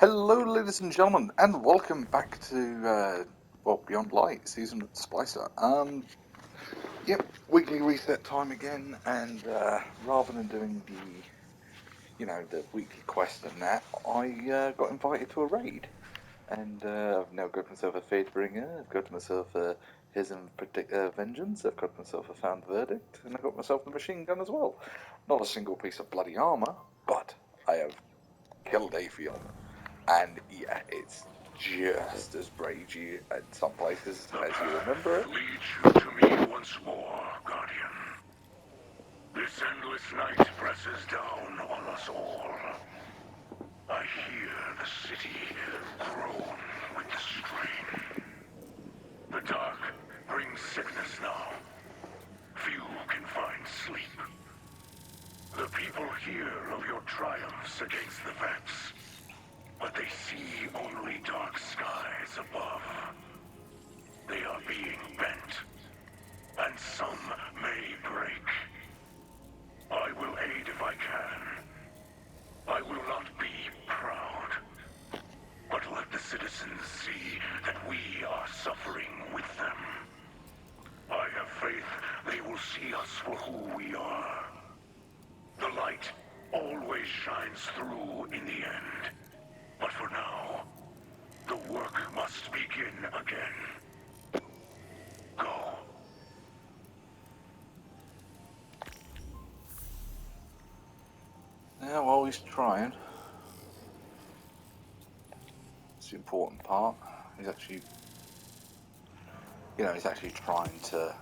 Hello, ladies and gentlemen, and welcome back to Beyond Light, Season of the Splicer. Yep, weekly reset time again, and rather than doing the weekly quest and that, I got invited to a raid, and I've now got myself a Fatebringer, I've got myself a His and Vengeance, I've got myself a Found Verdict, and I've got myself the machine gun as well. Not a single piece of bloody armor, but I have killed Afion. And yeah, it's just as ragey in some places as you remember it. Lead you to me once more, Guardian. This endless night presses down on us all. I hear the city groan with the strain. The dark brings sickness now. Few can find sleep. The people hear of your triumphs against the Vex, but they see only dark skies above. They are being bent, and some may break. I will aid if I can. I will not be proud, but let the citizens see that we are suffering with them. I have faith they will see us for who we are. The light always shines through in the end. But for now, the work must begin again. Go. Yeah, well, he's trying. It's the important part. He's actually, he's actually trying to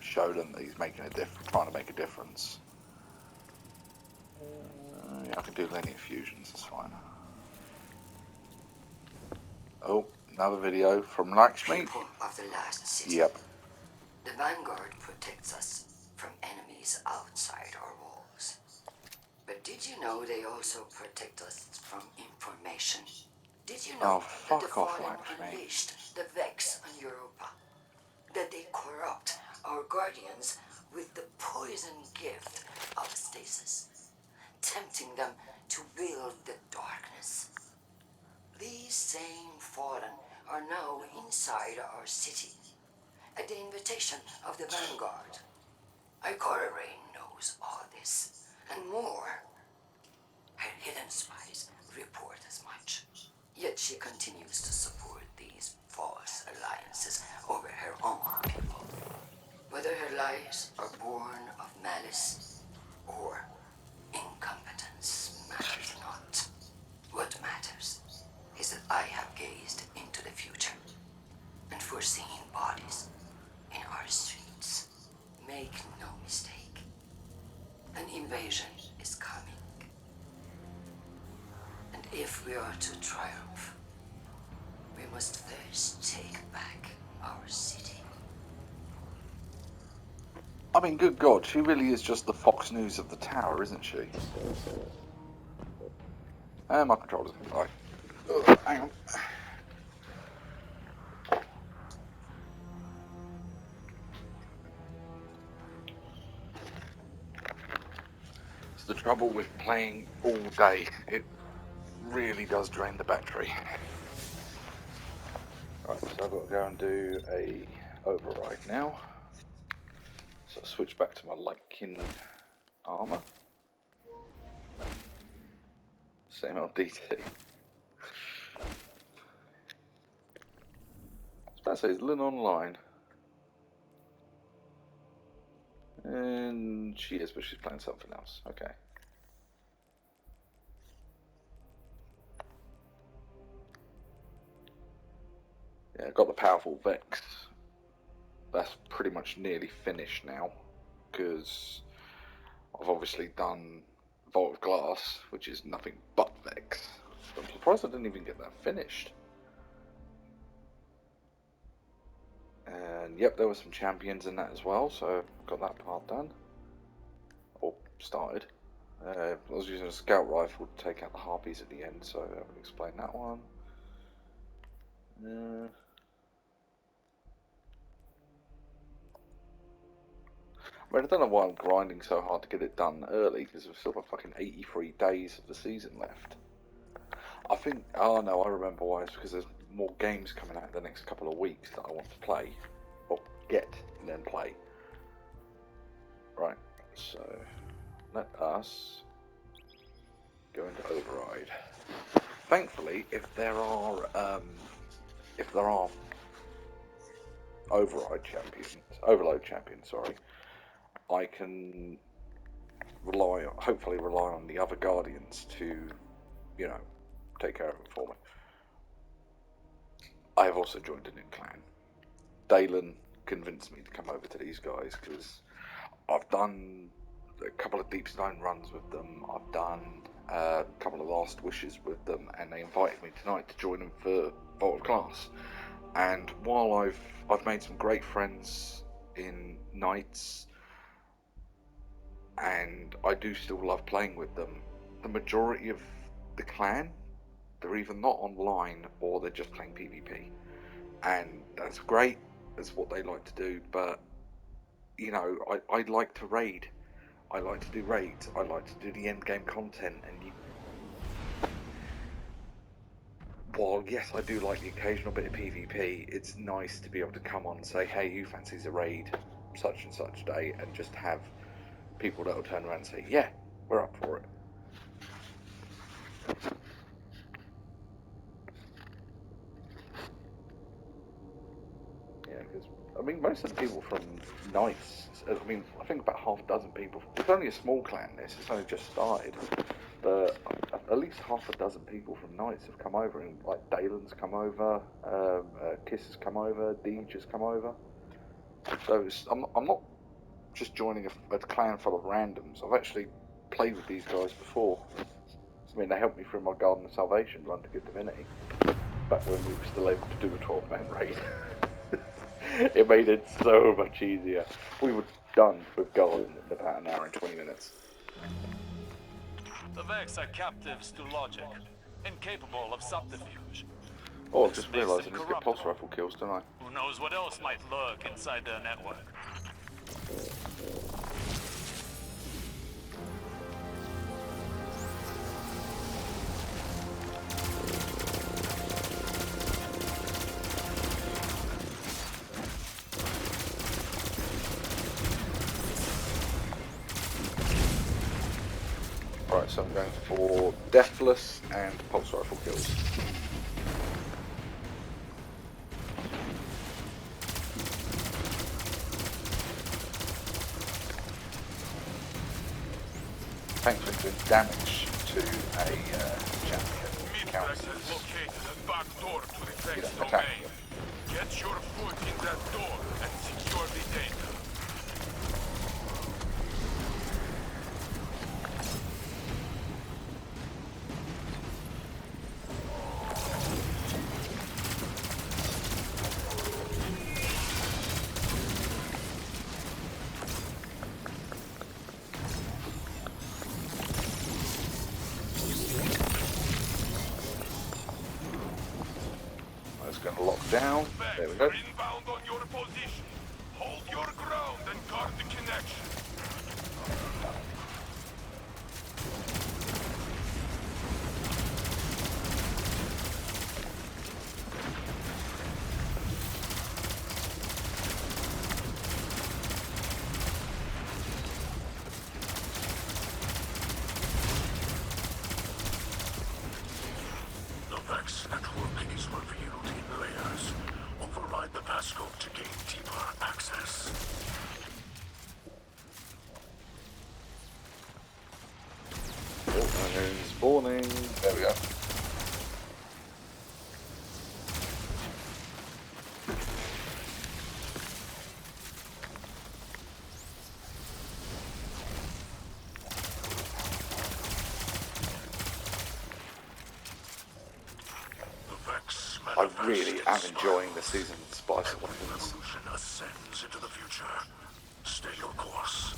show them that he's making a trying to make a difference. Yeah, I can do linear fusions, that's fine. Oh, another video from Lakshmi. People of the last city. Yep. The Vanguard protects us from enemies outside our walls. But did you know they also protect us from information? Did you know that the fuck off, Fallen Lakshmi. unleashed the Vex on Europa? That they corrupt our guardians with the poison gift of stasis, tempting them to wield the darkness. These same Fallen are now inside our city, at the invitation of the Vanguard. Ikora Rain knows all this, and more. Her hidden spies report as much. Yet she continues to support these false alliances over her own people. Whether her lies are born of malice or incompetence matters not. What matters is that I have gazed into the future and foreseen bodies in our streets. Make no mistake. An invasion is coming. And if we are to triumph, we must first take back our city. I mean, good God, she really is just the Fox News of the tower, isn't she? And my controller's going to die. Hang on. It's the trouble with playing all day. It really does drain the battery. Right, so I've got to go and do a override now. So I'll switch back to my Lycan armor. Same old DT. I was about to say, is Lynn online? And she is, but she's playing something else. Okay. Yeah, I've got the powerful Vex. That's pretty much nearly finished now, because I've obviously done Vault of Glass, which is nothing but Vex. I'm surprised I didn't even get that finished. And yep, there were some champions in that as well, so got that part done. Or started. I was using a scout rifle to take out the harpies at the end, so I will explain that one. I mean, I don't know why I'm grinding so hard to get it done early, because we've still got fucking 83 days of the season left. I think, oh no, I remember why. It's because there's more games coming out in the next couple of weeks that I want to play. Or get, and then play. Right, so let us go into Override. Thankfully, if there are Overload champions, sorry, I can hopefully rely on the other Guardians to, you know, take care of them for me. I have also joined a new clan. Dalen convinced me to come over to these guys because I've done a couple of Deep Stone runs with them. I've done a couple of Last Wishes with them, and they invited me tonight to join them for Vault of Glass. And while I've made some great friends in Knights, and I do still love playing with them, the majority of the clan, they're either not online or they're just playing PvP. And that's great, that's what they like to do, but, you know, I like to raid. I like to do raids, I like to do the end game content, and while yes, I do like the occasional bit of PvP, it's nice to be able to come on and say, hey, who fancies a raid such and such day, and just have people that will turn around and say, yeah, we're up for it. Yeah, because, I mean, most of the people from Knights, I mean, I think about half a dozen people, it's only a small clan this, it's only just started, but at least half a dozen people from Knights have come over, and like Dalen's come over, Kiss has come over, Deej has come over, so I'm not just joining a clan full of randoms. I've actually played with these guys before. I mean, they helped me through my Garden of Salvation run to Good Divinity, back when we were still able to do a 12-man raid. It made it so much easier. We were done with Garden in about an hour and 20 minutes. The Vex are captives to logic, incapable of subterfuge. Oh, I've just realised I need to get pulse rifle kills, don't I? Who knows what else might lurk inside their network? Right, so I'm going for Deathless and pulse rifle kills. Thankfully, doing damage to a champion counts as, located a back door to the Vex attacking them. Get your foot in that door and secure the data. That's going to lock down. There we go. Inbound on your position. Hold your ground and guard the connection. The Vex network is revealed in layers. Override the passcode to gain deeper access. Oh, and then spawning. There we go. I really am enjoying the season of Spice Weapons. Revolution ascends into the future. Stay your course.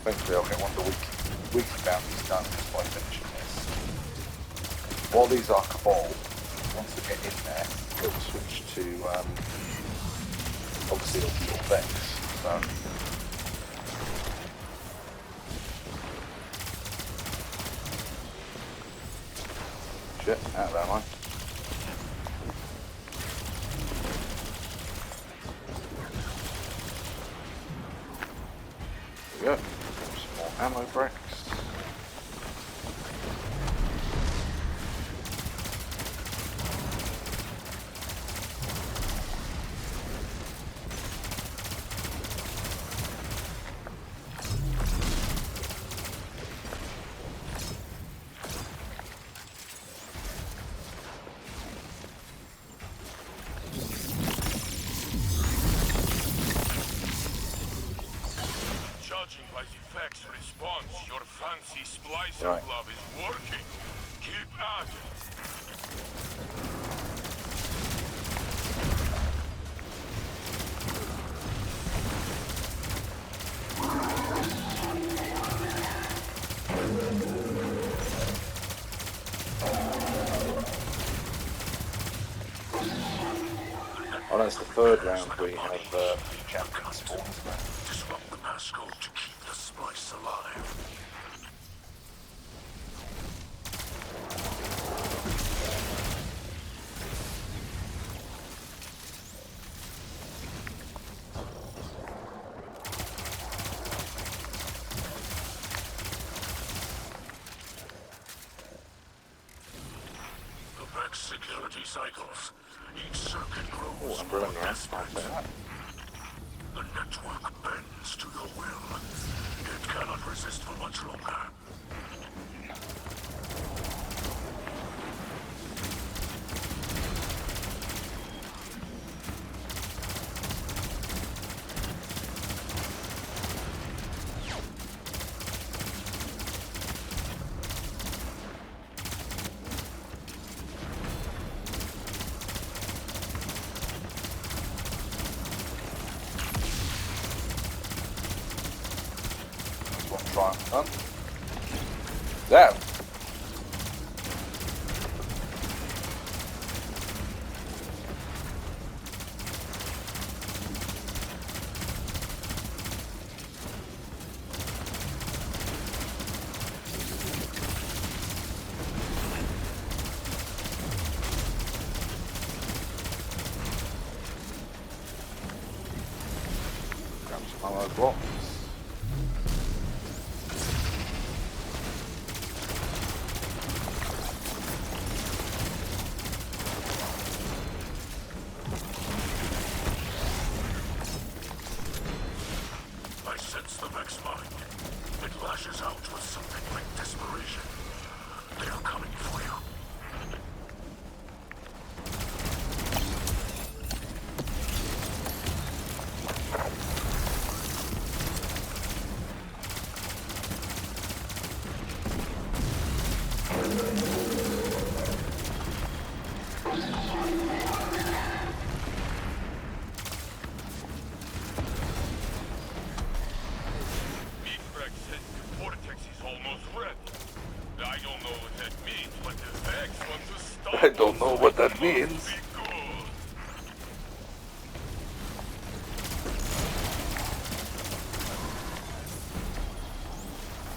Eventually I'll get one of the weekly bounties done just by finishing this. While these are cabal, once they get in there, it will switch to, obviously it'll be all Vex, so... Shit, out of there, mine. There we go. Some more ammo bricks. Judging by the Vex response, your fancy splicer Right. glove is working. Keep at it. Oh, that's the third round we have champion spawns now. Disrupt the passcode to keep the splice alive. The Vex security cycles. Each circuit grows Oh, I'm more brilliant, right? desperate. I'll say that. The network bends to your will. It cannot resist for much longer. That's one triumph done. There! Grab some ammo blocks. I sense the Vex mind. It lashes out with something like desperation. They are coming for you. Meatbreak says the vortex is almost ready. I don't know what that means, but the Vex want to stop. I don't know what that means. Be good.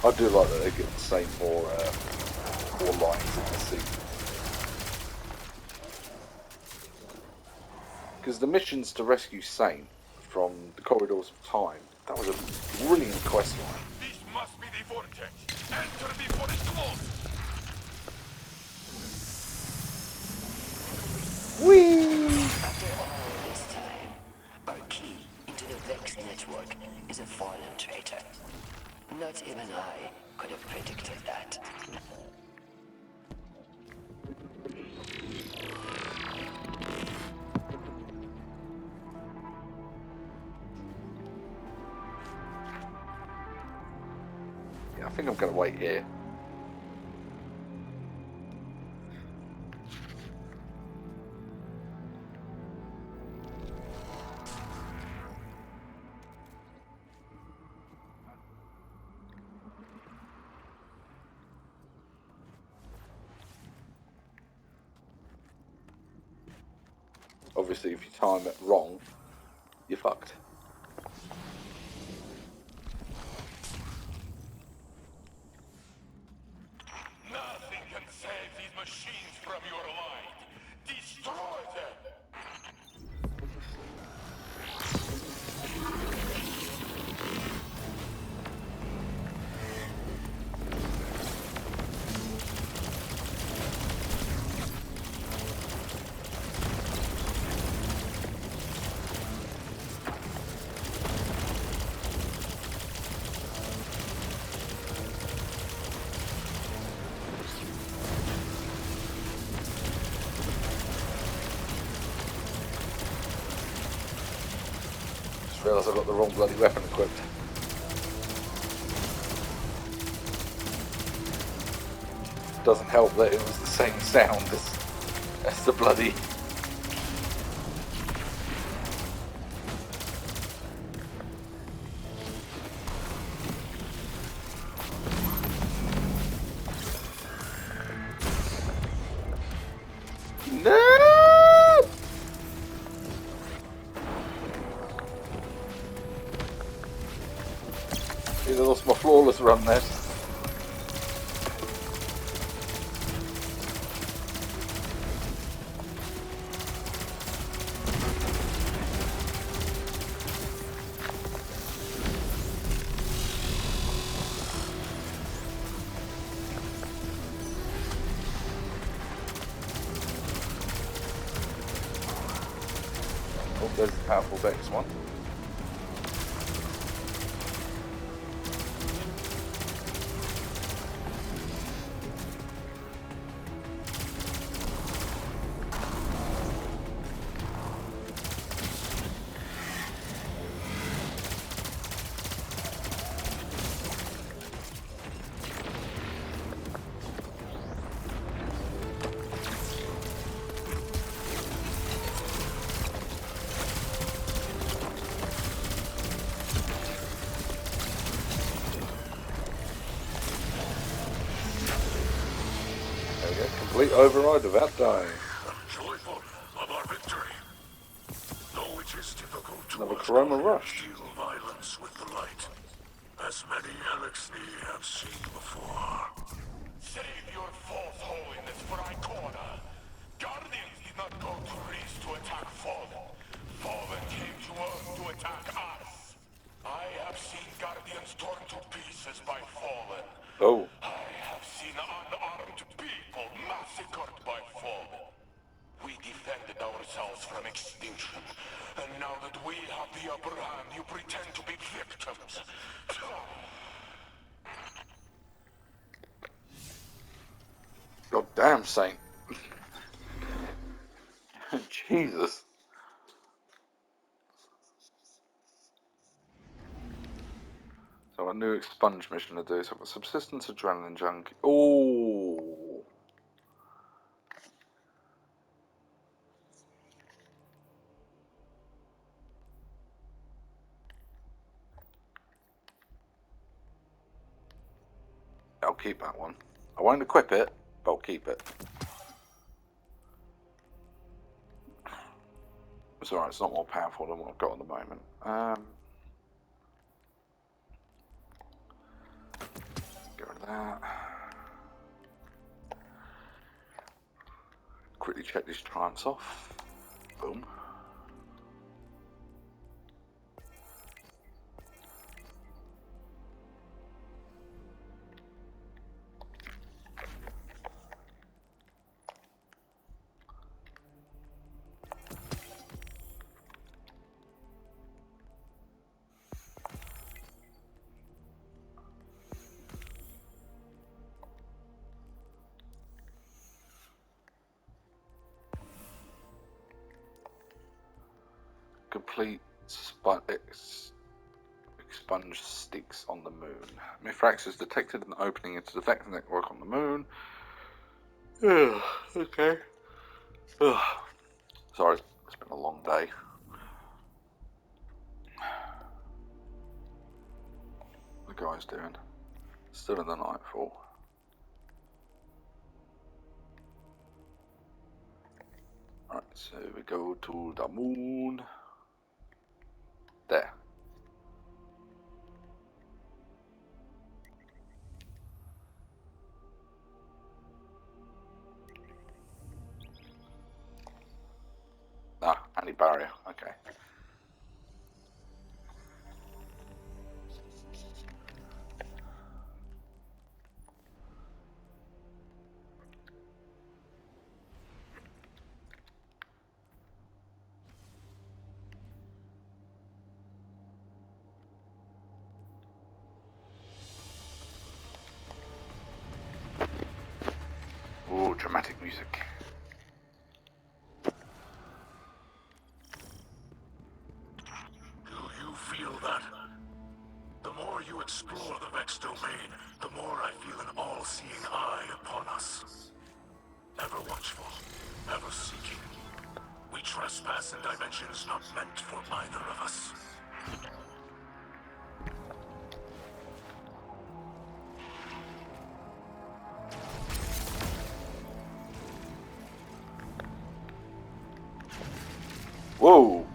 I do like that they get the same more lines in the scene. Because the missions to rescue Saint from the corridors of time, that was a brilliant quest line. This must be the vortex. Enter before it closes. After all this time, our key into the Vex network is a fallen traitor. Not even I could have predicted that. Yeah, I think I'm going to wait here. Obviously, if you time it wrong, you're fucked. Nothing can save these machines from your light. Destroy them! Just realised I've got the wrong bloody weapon equipped. Doesn't help that it was the same sound as the bloody... No! I lost my flawless run there. Oh, there's the powerful Vex one. There we go, complete override without dying. I'm joyful of our victory. Though it is difficult to Another watch Chroma Guardians Rush. deal violence with the light, as many Lakshmi have seen before. Save your false holiness for Icona. Guardians did not go to Reese to attack Fallen. Fallen came to Earth to attack us. I have seen Guardians torn to pieces by Fallen. Oh, I have seen unarmed people massacred by Fallen. We defended ourselves from extinction, and now that we have the upper hand, you pretend to be victims. god damn, Saint. Jesus. So a new expunge mission to do. So I've got subsistence, adrenaline junkie. Oh. I'll keep that one. I won't equip it, but I'll keep it. It's alright, it's not more powerful than what I've got at the moment. Get rid of that. Quickly check these triumphs off. Boom. Complete expunge sticks on the moon. Mithrax is detected an opening into the Vex network on the moon. Okay. Sorry, it's been a long day. What the guy's doing? Still in the nightfall. Alright, So we go to the moon. There. Ah, anti-barrier. Okay. Ooh, dramatic music. Do you feel that? The more you explore the Vex domain, the more I feel an all-seeing eye upon us. Ever watchful, ever seeking. We trespass in dimensions not meant for either of us. Whoa!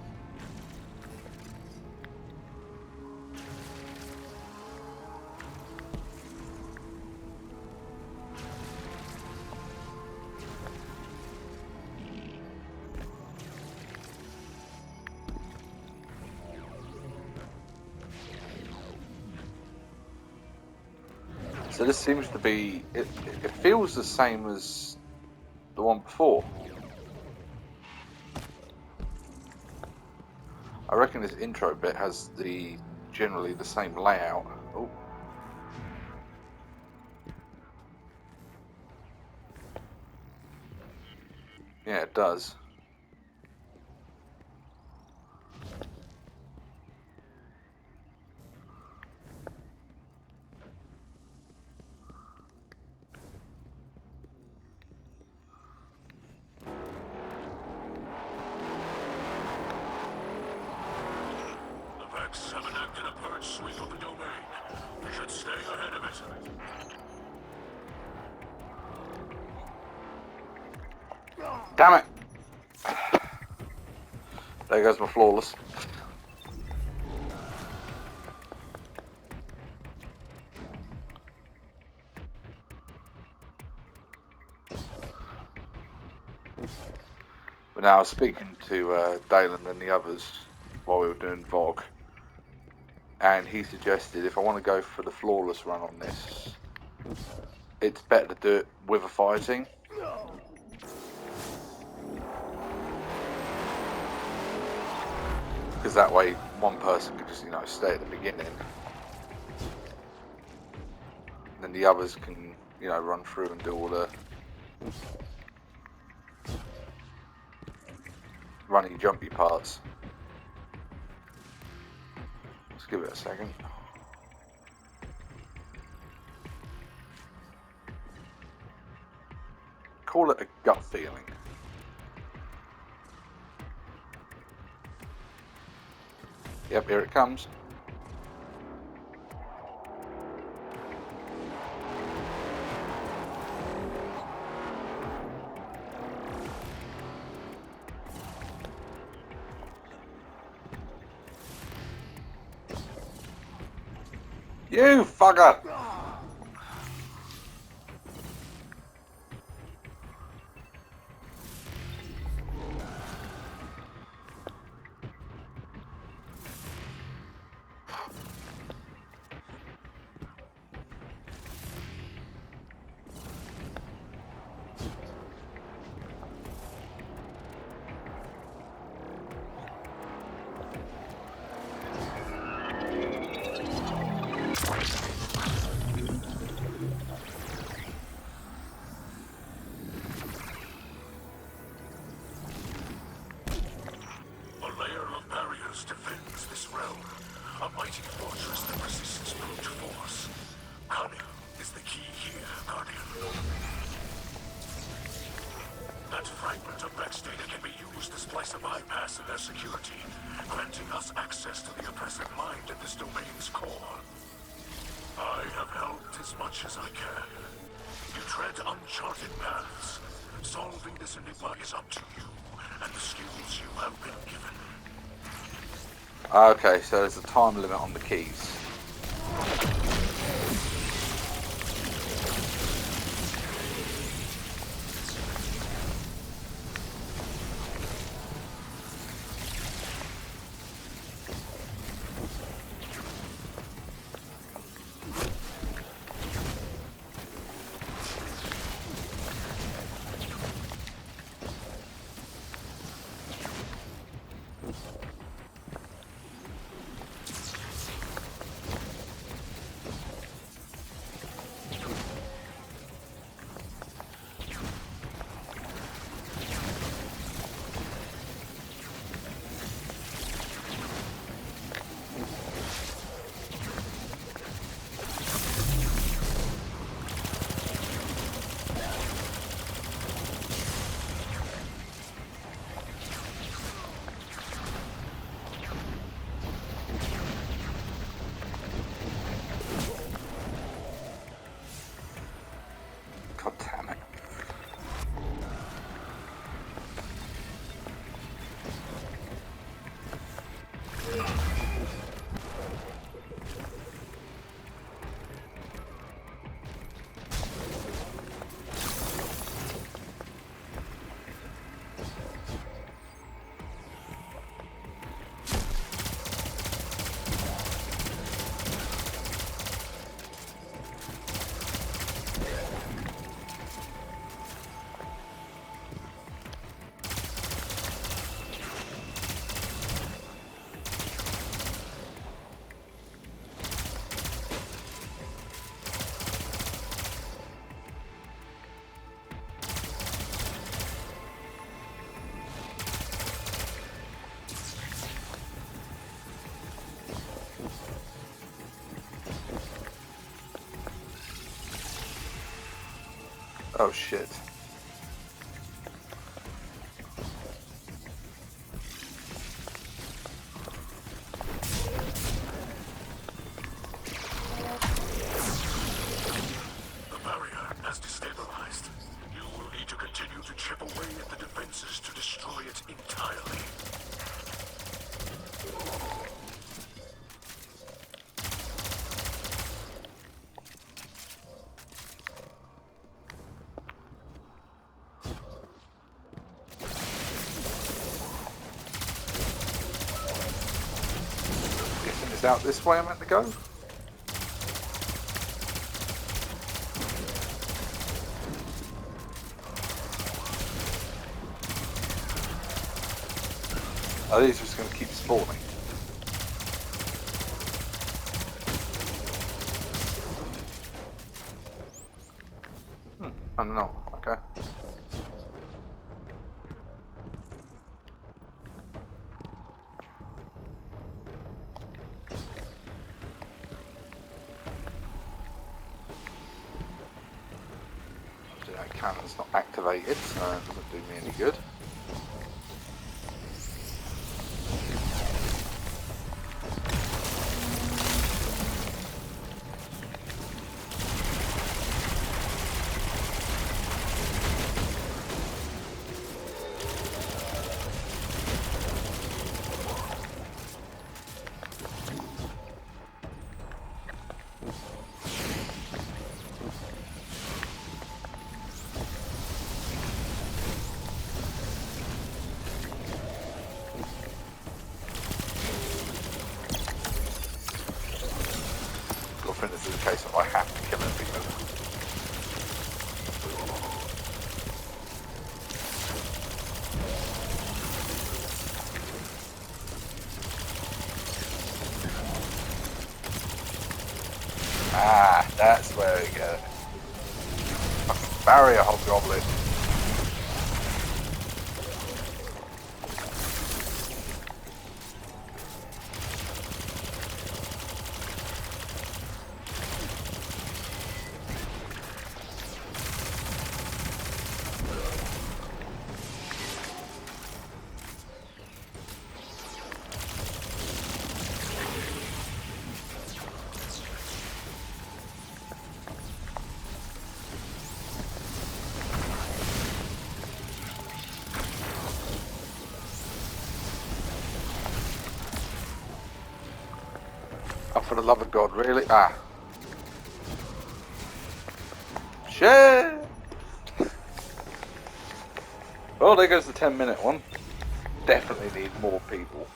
So this seems to be, it feels the same as the one before. I reckon this intro bit has generally the same layout. Oh. Yeah, it does. The Vex have enacted a purge sweep of the domain. We should stay ahead of it. Damn it! There goes my flawless. But now I was speaking to Dalen and the others while we were doing VOG, and he suggested if I want to go for the flawless run on this, it's better to do it with a fighting. Because that way one person can just, stay at the beginning. Then the others can, run through and do all the runny jumpy parts. Let's give it a second. Call it a gut feeling. Yep, here it comes. You fucker! Defends this realm, a mighty fortress that resists brute force. Cunning is the key here, Guardian. That fragment of Vex data can be used to splice a bypass in their security, granting us access to the oppressive mind at this domain's core. I have helped as much as I can. You tread uncharted paths. Solving this enigma is up to you, and the skills you have been given. Okay, so there's a time limit on the keys. God damn it. Oh shit. The barrier has destabilized. You will need to continue to chip away at the defenses to destroy it entirely. Guessing it's out this way I'm meant to go? Are these just going to keep spawning? I don't know. Okay. That cannon's not activated, so it doesn't do me any good. I think this is a case of I have to kill everything. Ah, that's where we go. Fucking barrier hobgoblin. Oh, for the love of God, really? Ah. Shit! Oh, there goes the 10-minute one. Definitely need more people.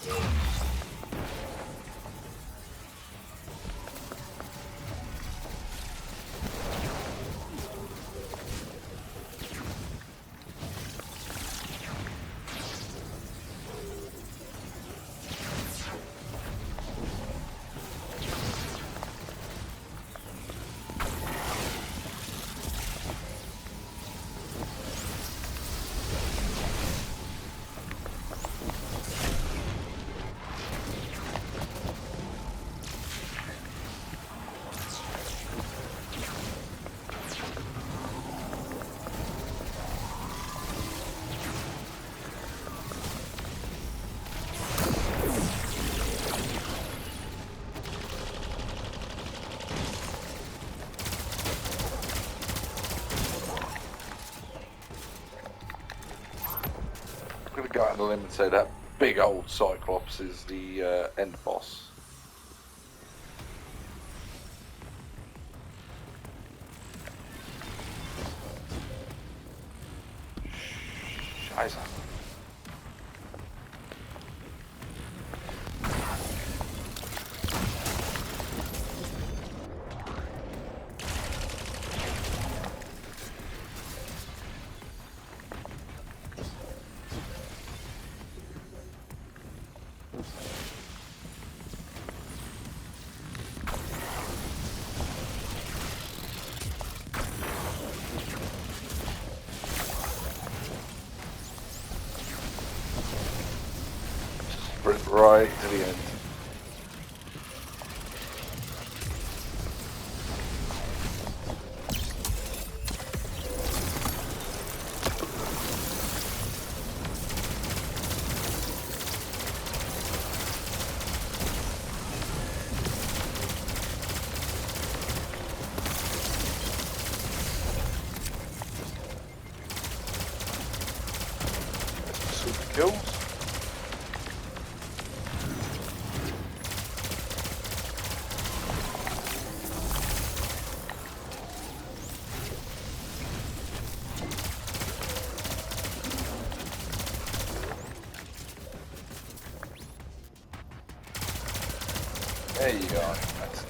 I'm going to go out on a limb and say that big old Cyclops is the end boss. Scheiße. Sprint right to the end. Super kills. There you go. That's it.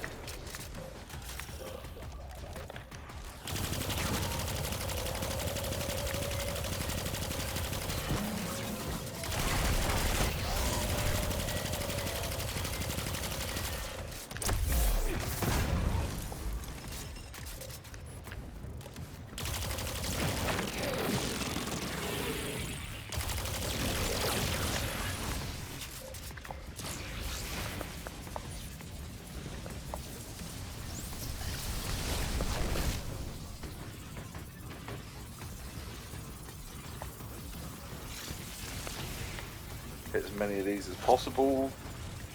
Get as many of these as possible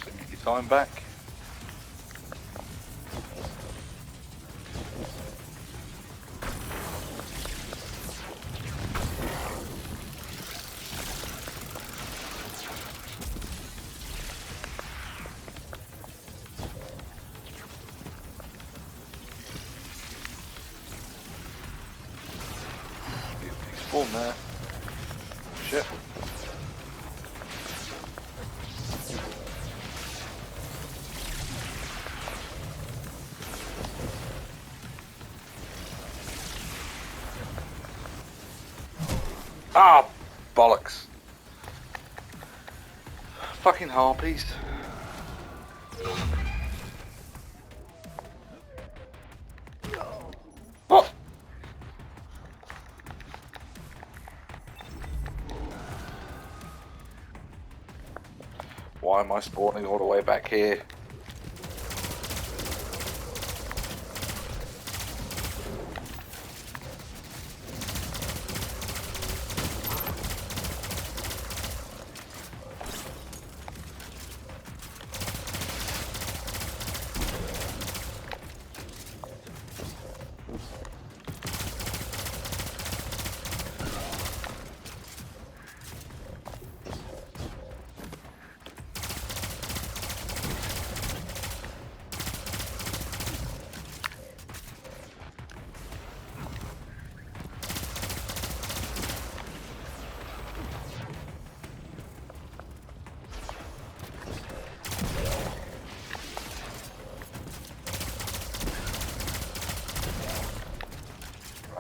to get your time back. Spawn there. Shit. Ah, bollocks. Fucking harpies. What? Why am I spawning all the way back here?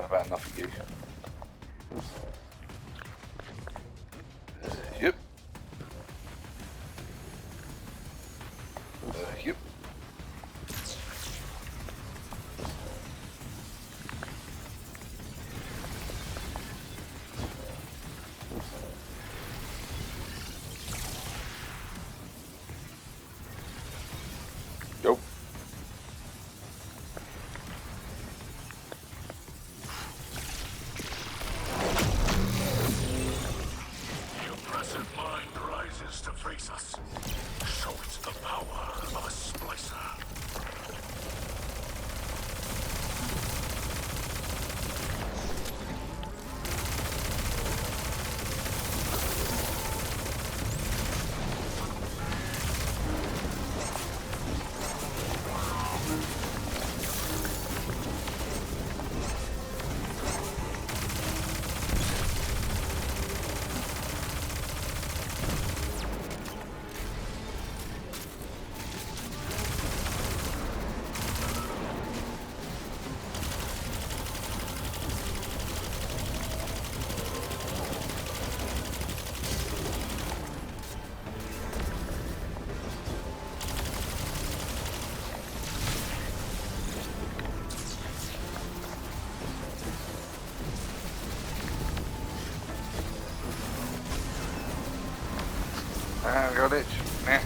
about enough of you. Yep. Yep. Go. The oppressive mind rises to face us. Show it the power of a splicer. Got it. Nah.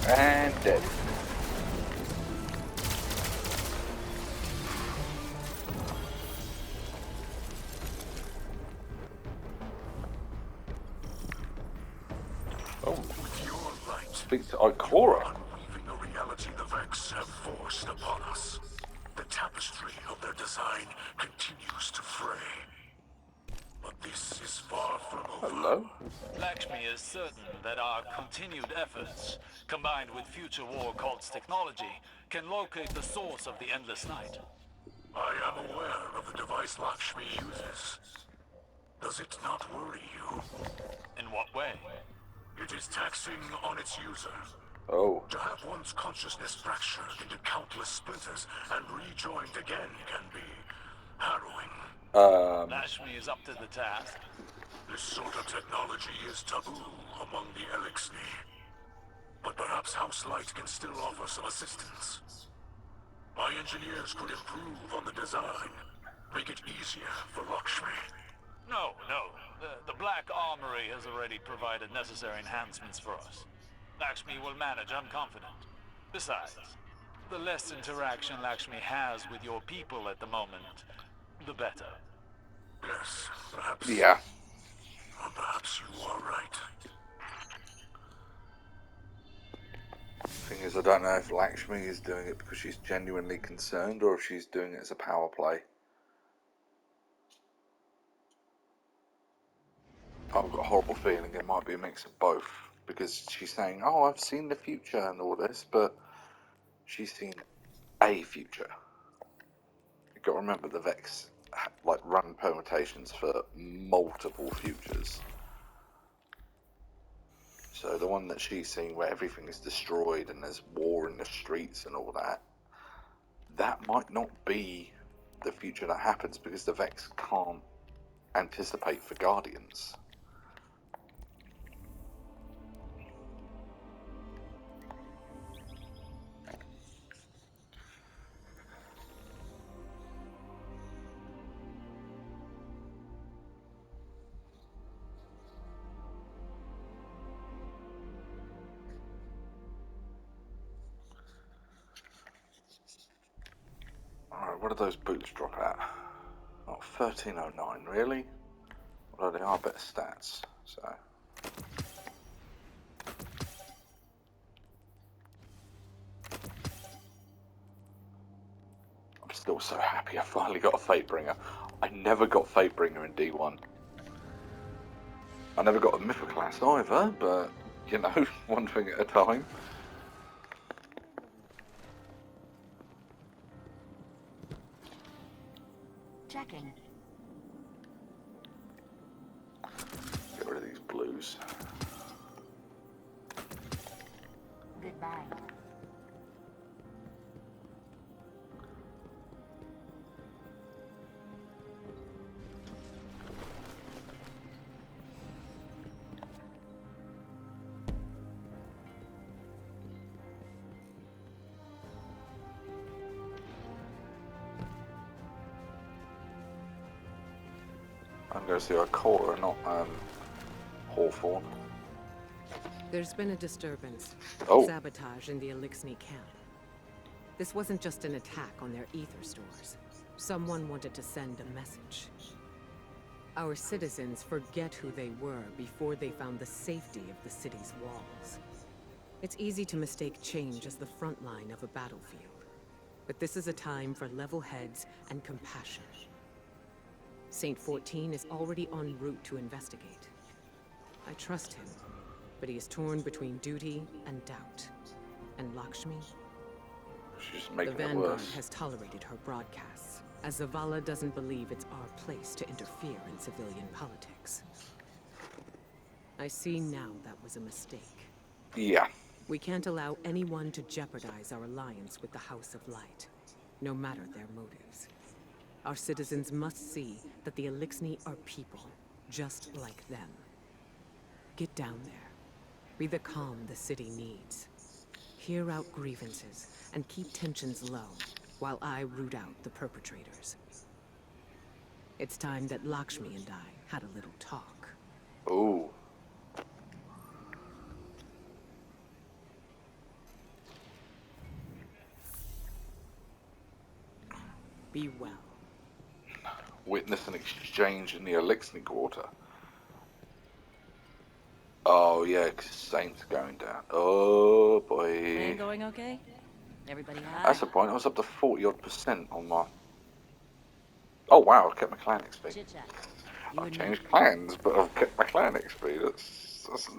And dead. Oh, With your light, speak to Ikora. unweaving the reality the Vex have forced upon us. The tapestry of their design continues to fray. But this is far from over. Hello. Lakshmi is certain that our continued efforts, combined with future war cult's technology, can locate the source of the Endless Night. I am aware of the device Lakshmi uses. Does it not worry you? In what way? It is taxing on its user. Oh. To have one's consciousness fractured into countless splinters and rejoined again can be harrowing. Lakshmi is up to the task. This sort of technology is taboo among the Elixni. But perhaps House Light can still offer some assistance. My engineers could improve on the design, make it easier for Lakshmi. No. The Black Armory has already provided necessary enhancements for us. Lakshmi will manage, I'm confident. Besides, the less interaction Lakshmi has with your people at the moment, the better. Yes, perhaps. Yeah. Perhaps you are right. Thing is, I don't know if Lakshmi is doing it because she's genuinely concerned or if she's doing it as a power play. I've got a horrible feeling it might be a mix of both because she's saying, "Oh, I've seen the future and all this," but she's seen a future. You've got to remember the Vex run permutations for multiple futures. So the one that she's seeing where everything is destroyed and there's war in the streets and all that, that might not be the future that happens because the Vex can't anticipate for Guardians. Alright, what do those boots drop at? Oh, 1309, really? Although they are better stats, so... I'm still so happy I finally got a Fatebringer. I never got Fatebringer in D1. I never got a Mythoclast either, but, you know, one thing at a time. Checking. Get rid of these blues. Goodbye. I'm going to see Cora, not Hawthorne. There's been a disturbance. Oh. Sabotage in the Lakshmi camp. This wasn't just an attack on their ether stores. Someone wanted to send a message. Our citizens forget who they were before they found the safety of the city's walls. It's easy to mistake change as the front line of a battlefield. But this is a time for level heads and compassion. Saint 14 is already en route to investigate. I trust him, but he is torn between duty and doubt. And Lakshmi? She's The making it Vanguard worse. has tolerated her broadcasts, as Zavala doesn't believe it's our place to interfere in civilian politics. I see now that was a mistake. Yeah. We can't allow anyone to jeopardize our alliance with the House of Light, no matter their motives. Our citizens must see that the Elixni are people, just like them. Get down there. Be the calm the city needs. Hear out grievances and keep tensions low while I root out the perpetrators. It's time that Lakshmi and I had a little talk. Ooh. Be well. Witness an exchange in the Elixni Quarter. Oh yeah, 'cause Saint's going down. Oh boy. Plan going okay? Everybody high? That's the point. I was up to 40% on my... Oh wow, I kept my clan XP. Chit chat. You I've and changed clans, but I've kept my clan XP.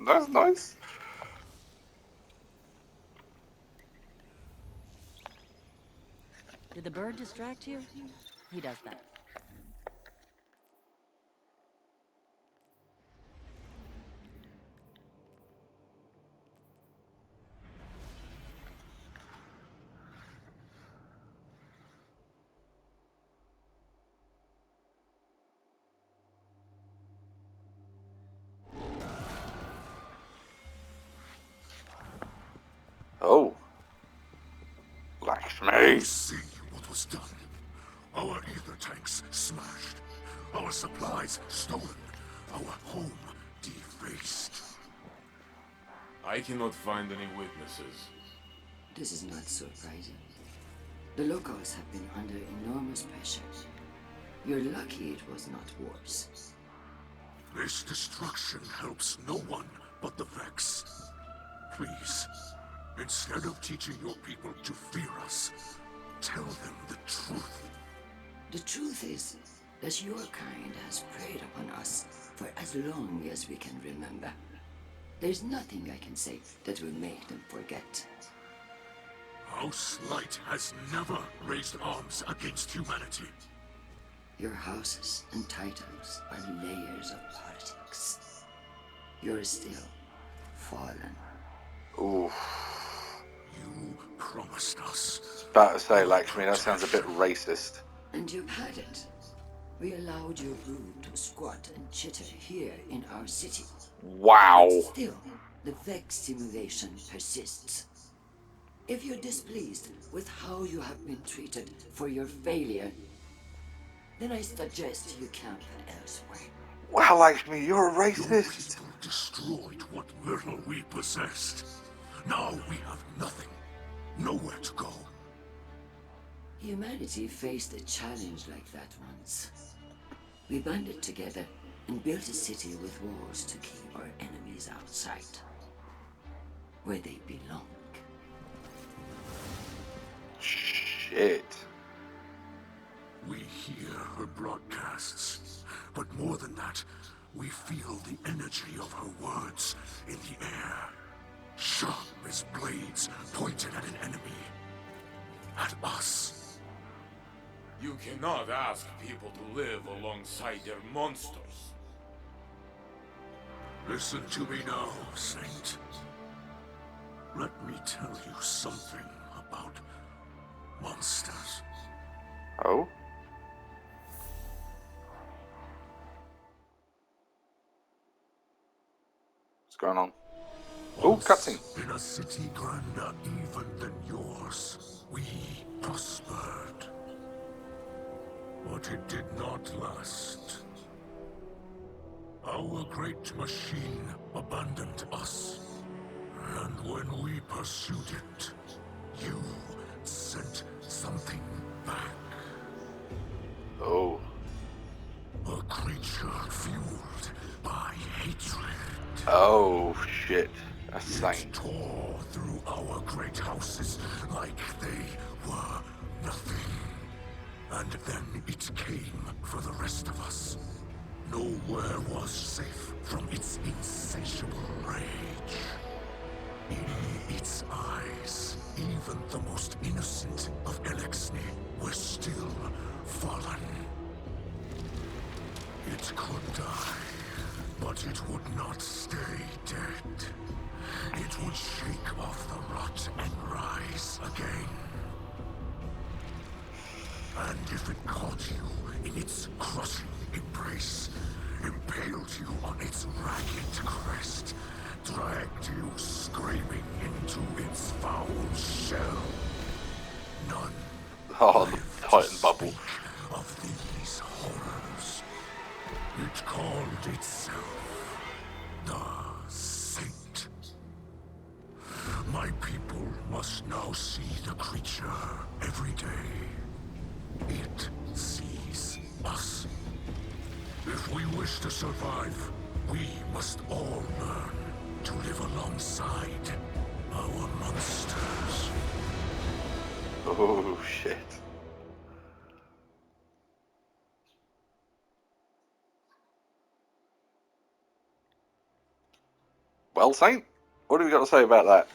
That's nice. Did the bird distract you? He does that. Oh. Lakshmi. See what was done. Our ether tanks smashed. Our supplies stolen. Our home defaced. I cannot find any witnesses. This is not surprising. The locals have been under enormous pressure. You're lucky it was not worse. This destruction helps no one but the Vex. Please, instead of teaching your people to fear us, tell them the truth. The truth is that your kind has preyed upon us for as long as we can remember. There's nothing I can say that will make them forget. House Light has never raised arms against humanity. Your houses and titles are layers of politics. You're still fallen. Ooh. You promised us. About to say, Lakshmi, that sounds a bit racist. And you've had it. We allowed your brood to squat and chitter here in our city. Wow. But still, the Vex simulation persists. If you're displeased with how you have been treated for your failure, then I suggest you camp elsewhere. Wow, Lakshmi, you're a Your racist. people destroyed what little we possessed. Now we have nothing. Nowhere to go. Humanity faced a challenge like that once. We banded together and built a city with walls to keep our enemies outside, where they belong. Shit. We hear her broadcasts, but more than that, we feel the energy of her words in the air. Sharp as blades pointed at an enemy. At us. You cannot ask people to live alongside their monsters. Listen to me now, Saint. Let me tell you something about monsters. Oh? What's going on? Oh, Once, cutscene. in a city grander even than yours, we prospered. But it did not last. Our great machine abandoned us. And when we pursued it, you sent something back. Oh. A creature fueled by hatred. Oh, shit. That's It insane. tore through our great houses like they were nothing. And then it came for the rest of us. Nowhere was safe from its insatiable rage. In its eyes, even the most innocent of Lakshmi were still fallen. It could die, but it would not stay dead. It would shake off the rot and rise again. And if it caught you in its crushing embrace, impaled you on its ragged crest, dragged you screaming into its foul shell, none Oh, the lived to Titan bubble. speak of these horrors. It called itself the Saint. My people must now see the creature every day. It sees us. If we wish to survive, we must all learn to live alongside our monsters. Oh, shit. Well, Saint, what have you got to say about that?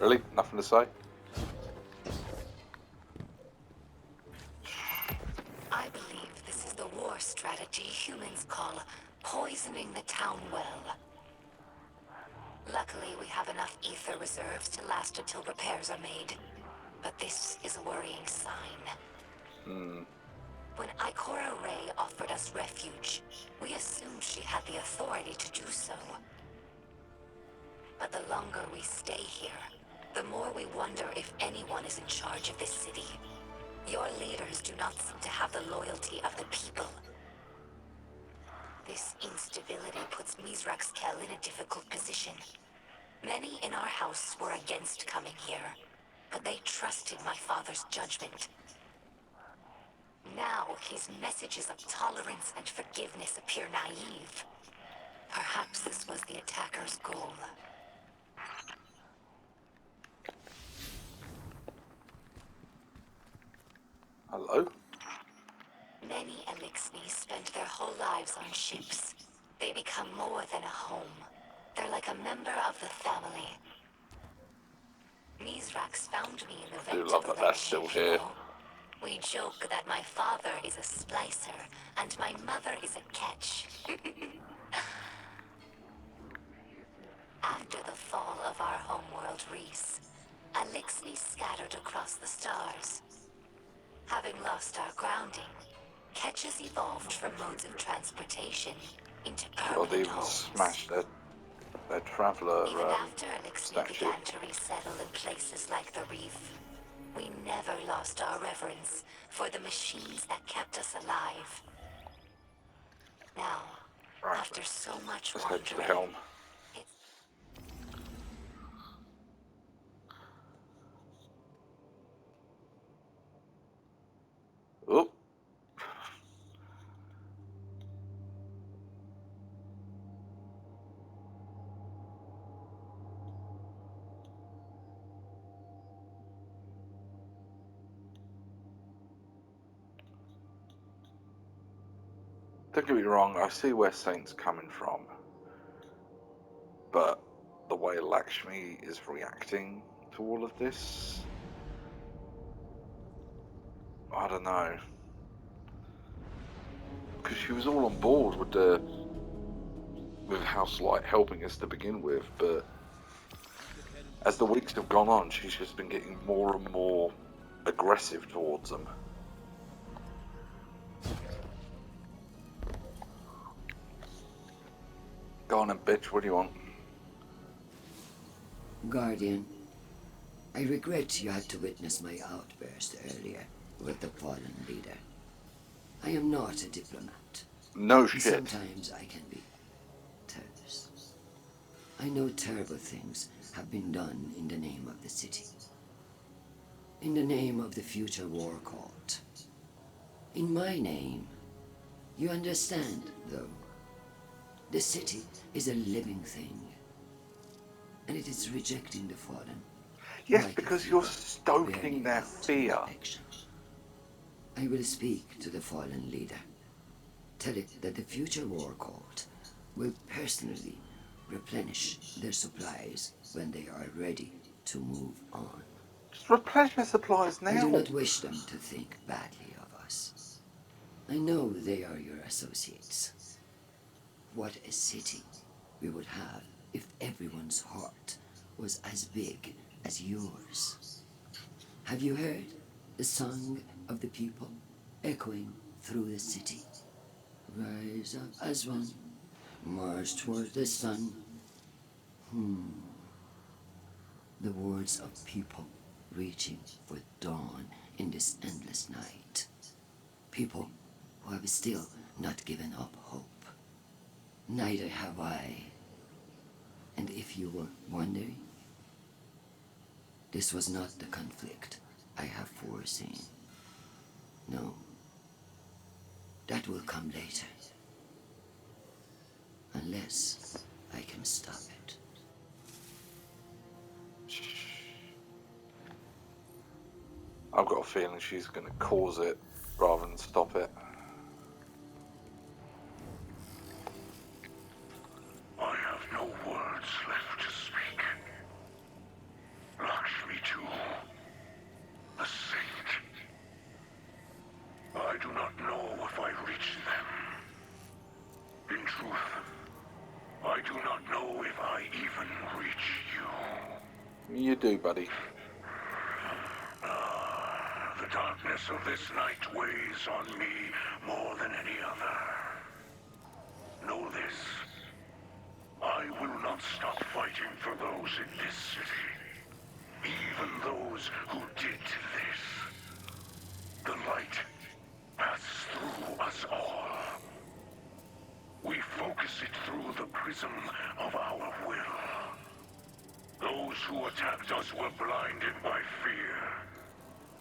Really? Nothing to say? I believe this is the war strategy humans call poisoning the town well. Luckily, we have enough ether reserves to last until repairs are made. But this is a worrying sign. When Ikora Ray offered us refuge, we assumed she had the authority to do so. But the longer we stay here, the more we wonder if anyone is in charge of this city. Your leaders do not seem to have the loyalty of the people. This instability puts Mizraxkel in a difficult position. Many in our house were against coming here, but they trusted my father's judgment. Now, his messages of tolerance and forgiveness appear naive. Perhaps this was the attacker's goal. Hello? Many Elix they become more than a home. They're like a member of the family. Mizrax found me in the I do vent love of a that that's ship, still you here. know. We joke that my father is a splicer and my mother is a catch. After the fall of our homeworld, Reese, Lakshmi scattered across the stars. Having lost our grounding, catches evolved from modes of transportation into God, they permanent even homes. smashed their traveller Even after Lakshmi statue. began to resettle in places like the reef, we never lost our reverence for the machines that kept us alive. Now, Right, after so much let's head to the wandering, helm. it's Oh, don't get me wrong, I see where Saint's coming from, but the way Lakshmi is reacting to all of this, I don't know. Because she was all on board with House Light helping us to begin with, but as the weeks have gone on, she's just been getting more and more aggressive towards them. Go on then, bitch, what do you want? Guardian, I regret you had to witness my outburst earlier with the fallen leader. I am not a diplomat. No And shit. sometimes I can be terse. I know terrible things have been done in the name of the city. In the name of the future war cult. In my name. You understand, though. The city is a living thing. And it is rejecting the fallen. Yes, like because a you're fever stoking burning their out fear. affection. I will speak to the fallen leader. Tell it that the future war cult will personally replenish their supplies when they are ready to move on. Just replenish their supplies I do now. not wish them to think badly of us. I know they are your associates. What a city we would have if everyone's heart was as big as yours. Have you heard the song of the people echoing through the city? Rise up as one, march toward the sun. The words of people reaching for dawn in this endless night. People who have still not given up hope. Neither have I. And if you were wondering, this was not the conflict I have foreseen. No. That will come later. Unless I can stop it. I've got a feeling she's going to cause it rather than stop it. I have no words left to speak. Lakshmi too. A saint. I do not know if I reach them. In truth, I do not know if I even reach you. You do, buddy. The darkness of this night weighs on me more than any other. Know this. I will not stop fighting for those in this city. Even those who did this. The light passes through us all. We focus it through the prism of our will. Those who attacked us were blinded by fear,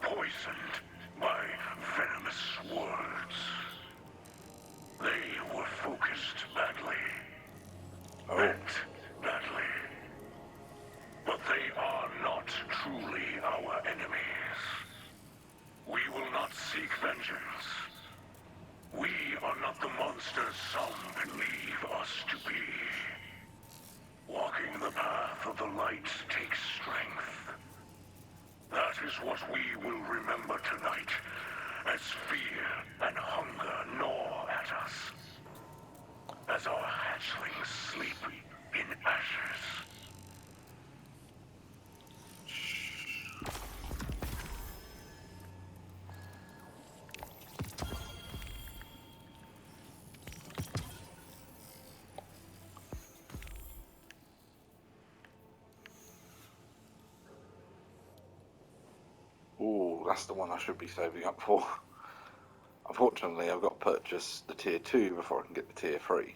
poisoned by venomous words. They were focused badly. Meant badly. But they are not truly our enemies. We will not seek vengeance. We are not the monsters some believe us hatchlings sleep in ashes. Ooh, that's the one I should be saving up for. Unfortunately, I've got to purchase the tier 2 before I can get the tier 3.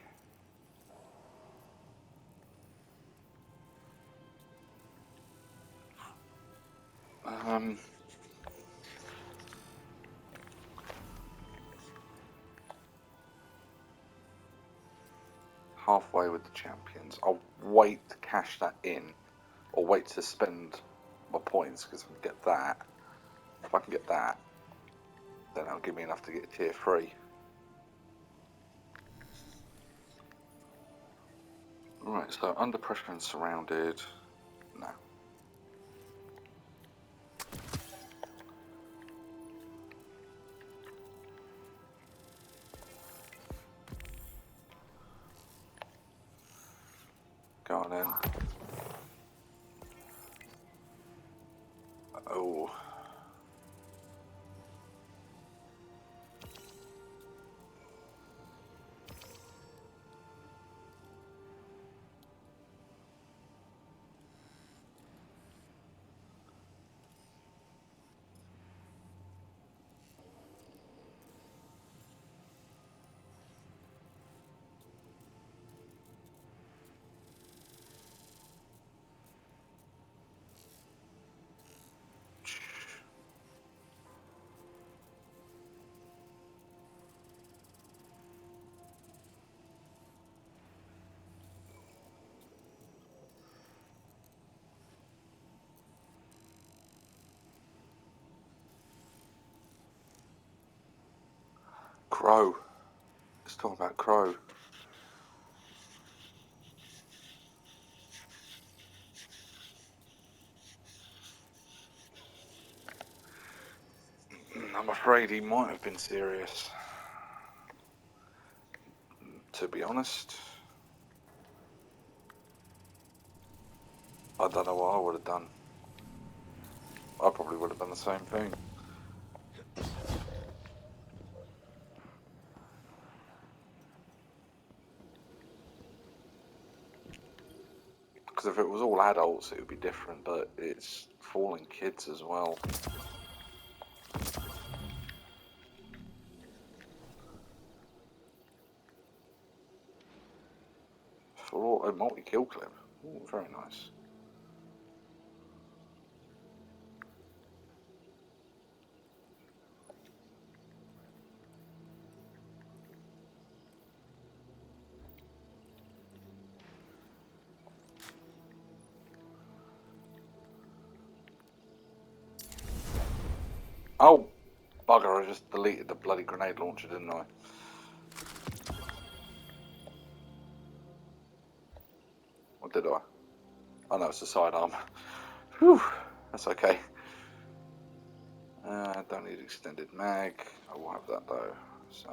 Halfway with the champions. I'll wait to cash that in, or wait to spend my points, because if I can get that, then that'll give me enough to get a tier 3. Right, so under pressure and surrounded. No. Go on in. Oh. Crow. Let's talk about Crow. I'm afraid he might have been serious. To be honest, I don't know what I would have done. I probably would have done the same thing. Because if it was all adults, it would be different, but it's falling kids as well. For a multi-kill clip. Ooh, very nice. Oh, bugger, I just deleted the bloody grenade launcher, didn't I? Or did I? Oh no, it's the sidearm. Whew, that's okay. Don't need extended mag. I will have that though, so...